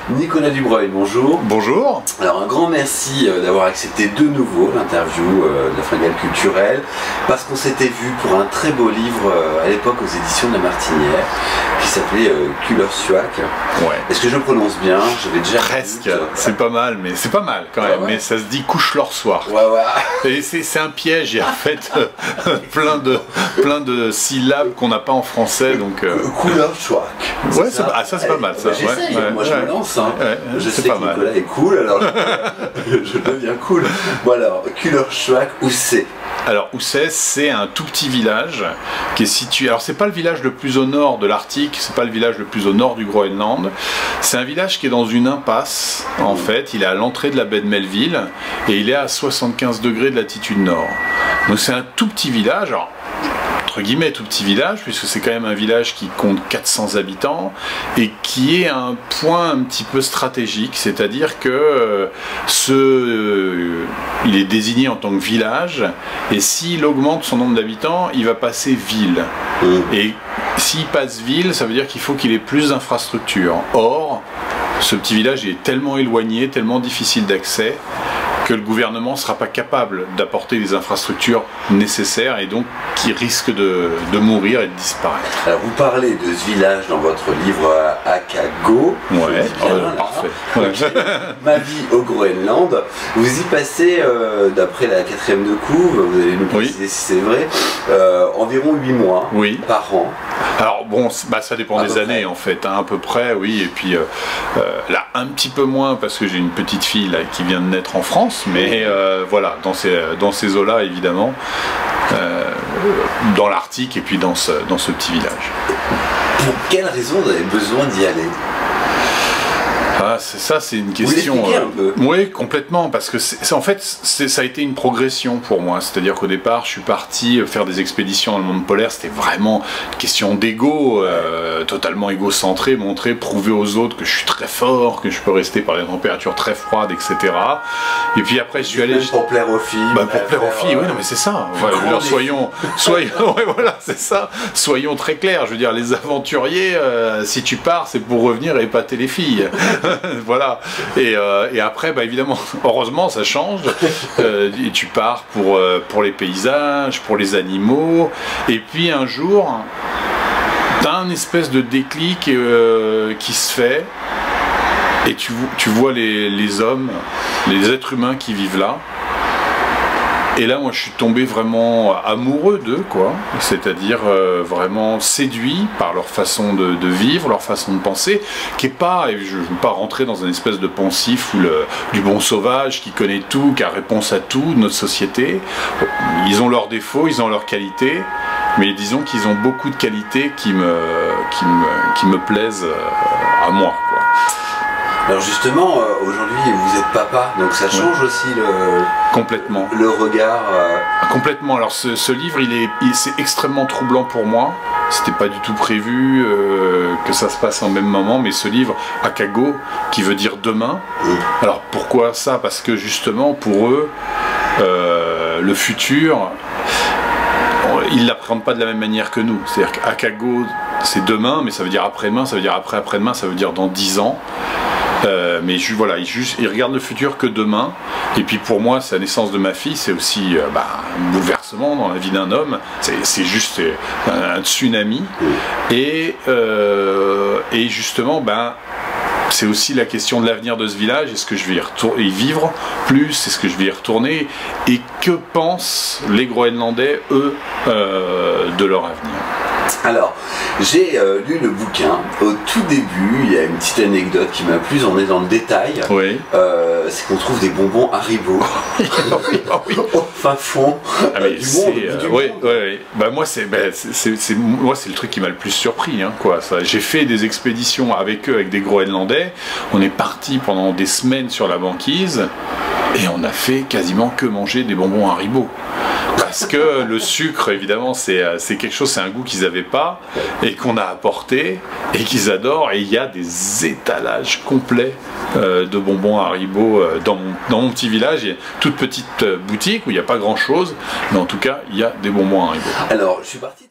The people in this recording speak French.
Nicolas Dubreuil, bonjour. Bonjour. Alors un grand merci d'avoir accepté de nouveau l'interview de la Fringale culturelle, parce qu'on s'était vu pour un très beau livre à l'époque aux éditions de la Martinière qui s'appelait Kullersuaq. Ouais. Est-ce que je prononce bien? J'avais déjà presque, c'est pas mal, mais c'est pas mal quand même, mais ça se dit Couche-leur-soir. Ouais, ouais. Et c'est un piège, il y a en fait plein de syllabes qu'on n'a pas en français, donc... Kullersuaq. Ouais, ça c'est pas mal ça. J'essaye, moi je me lance. Hein. Je sais pas que mal. Nicolas est cool, alors je deviens cool. Bon alors, Kullersuaq, où c'est? Alors Ousset, c'est un tout petit village qui est situé... Alors c'est pas le village le plus au nord de l'Arctique, c'est pas le village le plus au nord du Groenland. C'est un village qui est dans une impasse, en fait. Il est à l'entrée de la baie de Melville et il est à 75 degrés de latitude nord. Donc c'est un tout petit village, alors, entre guillemets tout petit village, puisque c'est quand même un village qui compte 400 habitants et qui est un point un petit peu stratégique, c'est-à-dire que il est désigné en tant que village, et s'il augmente son nombre d'habitants, il va passer ville. Et s'il passe ville, ça veut dire qu'il faut qu'il ait plus d'infrastructures. Or, ce petit village est tellement éloigné, tellement difficile d'accès, que le gouvernement ne sera pas capable d'apporter les infrastructures nécessaires et donc qui risque de mourir et de disparaître. Alors vous parlez de ce village dans votre livre Akago. Ouais, parfait. Okay. Ma vie au Groenland. Vous y passez, d'après la 4e de couve, vous allez nous préciser si c'est vrai, environ 8 mois par an. Alors bon, ça dépend des années en fait, hein, à peu près, oui, et puis là un petit peu moins parce que j'ai une petite fille là, qui vient de naître en France, mais voilà, dans ces eaux-là évidemment, dans l'Arctique et puis dans ce petit village. Pour quelle raison vous avez besoin d'y aller? Ah, ça c'est une question. Vous un peu. Oui, complètement, parce que en fait ça a été une progression pour moi. C'est-à-dire qu'au départ, je suis parti faire des expéditions dans le monde polaire. C'était vraiment une question d'ego, totalement égocentré, prouver aux autres que je suis très fort, que je peux rester par des températures très froides, etc. Et puis après, je suis allé pour plaire aux filles. Pour plaire aux filles, oui, non mais c'est ça. Alors, soyons, ouais, voilà, c'est ça. Soyons très clairs. Je veux dire, les aventuriers, si tu pars, c'est pour revenir et épater les filles. Voilà, et après évidemment, heureusement ça change, et tu pars pour les paysages, pour les animaux, et puis un jour t'as un espèce de déclic qui se fait, et tu vois les hommes, les êtres humains qui vivent là. Et là, moi, je suis tombé vraiment amoureux d'eux, quoi. C'est-à-dire vraiment séduit par leur façon de vivre, leur façon de penser, qui est pas, et je ne veux pas rentrer dans un espèce de poncif ou du bon sauvage qui connaît tout, qui a réponse à tout de notre société. Ils ont leurs défauts, ils ont leurs qualités, mais disons qu'ils ont beaucoup de qualités qui me plaisent à moi, quoi. Alors justement, aujourd'hui vous êtes papa, donc ça change aussi complètement le regard. Complètement. Alors ce livre, c'est extrêmement troublant pour moi. C'était pas du tout prévu que ça se passe en même moment, mais ce livre, Akago, qui veut dire demain. Alors pourquoi ça? Parce que justement pour eux, le futur, ils ne l'appréhendent pas de la même manière que nous. C'est-à-dire qu'Akago, c'est demain, mais ça veut dire après-demain, ça veut dire après-après-demain, ça veut dire dans 10 ans. Mais voilà, ils regardent le futur que demain. Et puis pour moi, c'est la naissance de ma fille, c'est aussi un bouleversement dans la vie d'un homme. C'est juste un tsunami. Et justement, c'est aussi la question de l'avenir de ce village. Est-ce que je vais y vivre plus? Est-ce que je vais y retourner? Et que pensent les Groenlandais, eux, de leur avenir? Alors, j'ai lu le bouquin. Au tout début, il y a une petite anecdote qui m'a plu, on est dans le détail. Oui. C'est qu'on trouve des bonbons Haribo au fin fond du monde. Oui. Moi, c'est le truc qui m'a le plus surpris, hein, quoi. J'ai fait des expéditions avec eux, avec des Groenlandais. On est parti pendant des semaines sur la banquise et on a fait quasiment que manger des bonbons Haribo. Parce que le sucre, évidemment, c'est quelque chose, c'est un goût qu'ils n'avaient pas et qu'on a apporté et qu'ils adorent. Et il y a des étalages complets de bonbons Haribo dans mon petit village. Il y a une toute petite boutique où il n'y a pas grand-chose, mais en tout cas, il y a des bonbons Haribo. Alors, je suis parti...